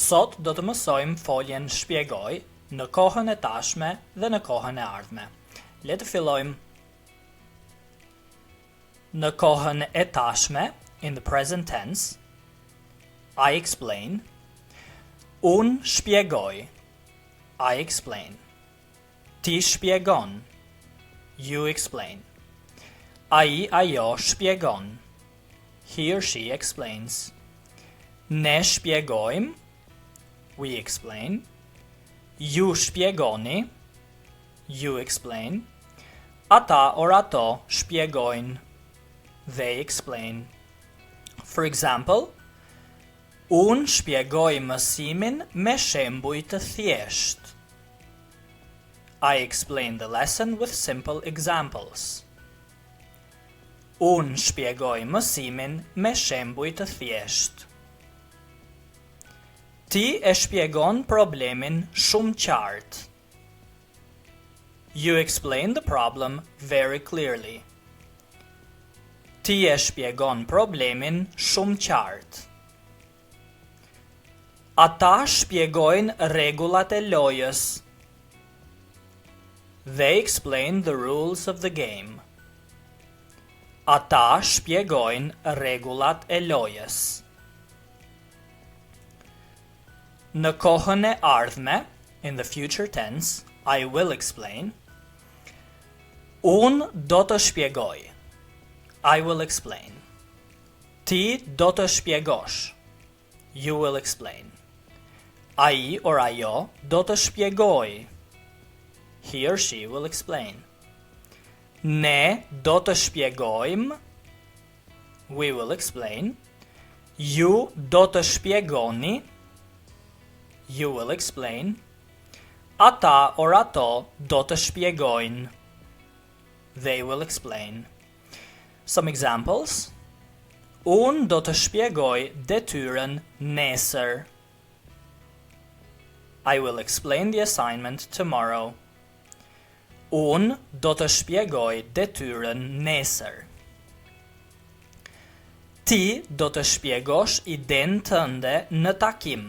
Sot do të mësojmë foljen shpjegoj në kohën e tashme dhe në kohën e ardhme. Le të fillojmë. Në kohën e tashme, in the present tense, I explain. Unë shpjegoj, I explain. Ti shpjegon, you explain. Ai, ajo shpjegon, he or she explains. Ne shpjegojmë, we explain. Ju shpjegoni, you explain. Ata or ato shpjegojnë, they explain. For example, unë shpjegoj mësimin me shembuj të thjesht. I explain the lesson with simple examples. Unë shpjegoj mësimin me shembuj të thjesht. Ti e shpjegon problemin shumë qartë. You explain the problem very clearly. Ti e shpjegon problemin shumë qartë. Ata shpjegojnë rregullat e lojës. They explain the rules of the game. Ata shpjegojnë rregullat e lojës. Në kohën e ardhme, in the future tense, I will explain. Unë do të shpjegoj, I will explain. Ti do të shpjegosh, you will explain. Ai or ajo do të shpjegoj, he or she will explain. Ne do të shpjegojmë, we will explain. Ju do të shpjegoni, you will explain. Ata or ato do të shpjegojnë, they will explain. Some examples. Unë do të shpjegoj detyrën nesër. I will explain the assignment tomorrow. Unë do të shpjegoj detyrën nesër. Ti do të shpjegosh idenë tënde në takim.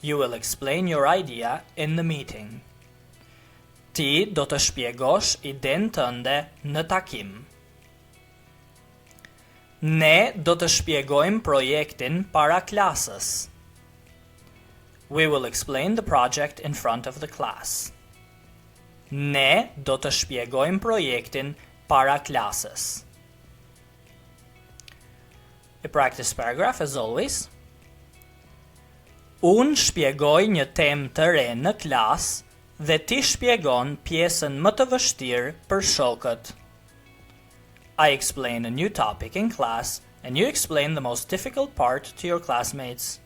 You will explain your idea in the meeting. Ti do të shpjegosh idenë tënde në takim. Ne do të shpjegojmë projektin para klasës. We will explain the project in front of the class. Ne do të shpjegojmë projektin para klasës. A practice paragraph as always. Unë shpjegoj një temë të re në klasë dhe ti shpjegon pjesën më të vështirë për shokët. I explain a new topic in class and you explain the most difficult part to your classmates.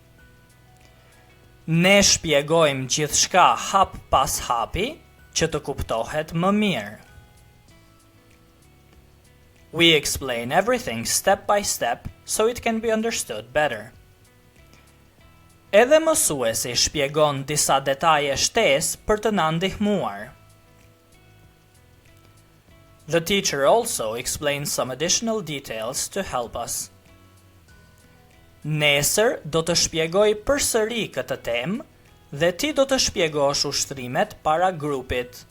Ne shpjegojmë gjithçka hap pas hapi që të kuptohet më mirë. We explain everything step by step so it can be understood better. Edhe mësuesi shpjegon disa detaje shtesë për të na ndihmuar. The teacher also explains some additional details to help us. Nesër do të shpjegoj përsëri këtë temë dhe ti do të shpjegosh ushtrimet para grupit.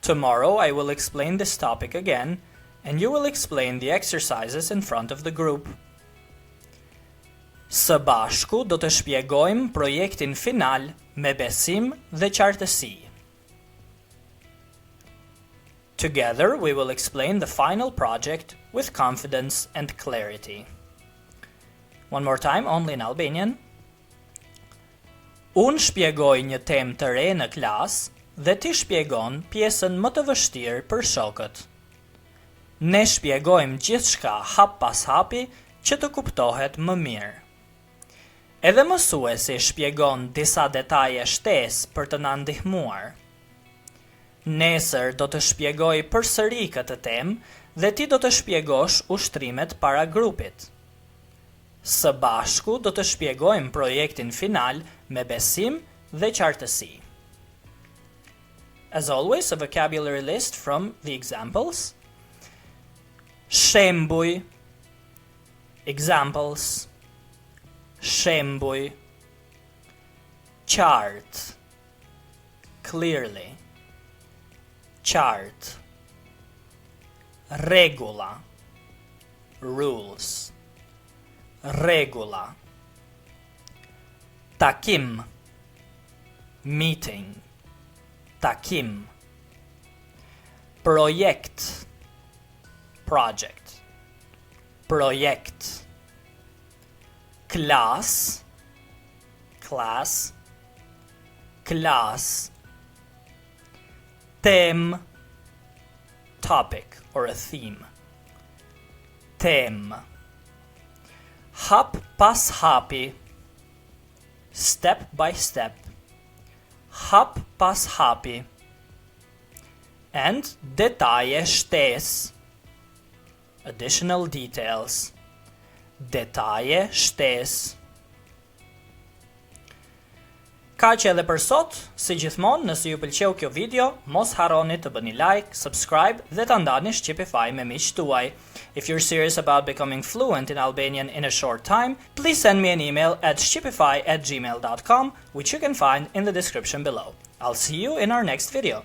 Tomorrow I will explain this topic again and you will explain the exercises in front of the group. Së bashku do të shpjegojmë projektin final me besim dhe qartësi. Together we will explain the final project with confidence and clarity. One more time, only in Albanian. Unë shpjegoj një temë të re në klasë dhe ti shpjegon pjesën më të vështirë për shokët. Ne shpjegojmë gjithçka hap pas hapi që të kuptohet më mirë. Edhe mësuesi shpjegon disa detaje shtesë për të na ndihmuar. Nesër do të shpjegoj përsëri këtë temë dhe ti do të shpjegosh ushtrimet para grupit. Së bashku do të shpjegojmë projektin final me besim dhe qartësi. As always, a vocabulary list from the examples. Shembuj, examples, shembuj, qartë, clearly, qartë, rregulla, rules, rregulla, takim, meeting, takim, projekt, project, projekt, klas, class, class, them, topic or a theme, them, hap pas hapi, step by step, hap pas hapi, and detaje shtes, additional details, detaje shtes. Kaq edhe për sot, si gjithmonë, nëse ju pëlqeu kjo video, mos harroni të bëni like, subscribe dhe ta ndani Shqipify me miqtë tuaj. If you're serious about becoming fluent in Albanian in a short time, please send me an email at shqipify@gmail.com, which you can find in the description below. I'll see you in our next video.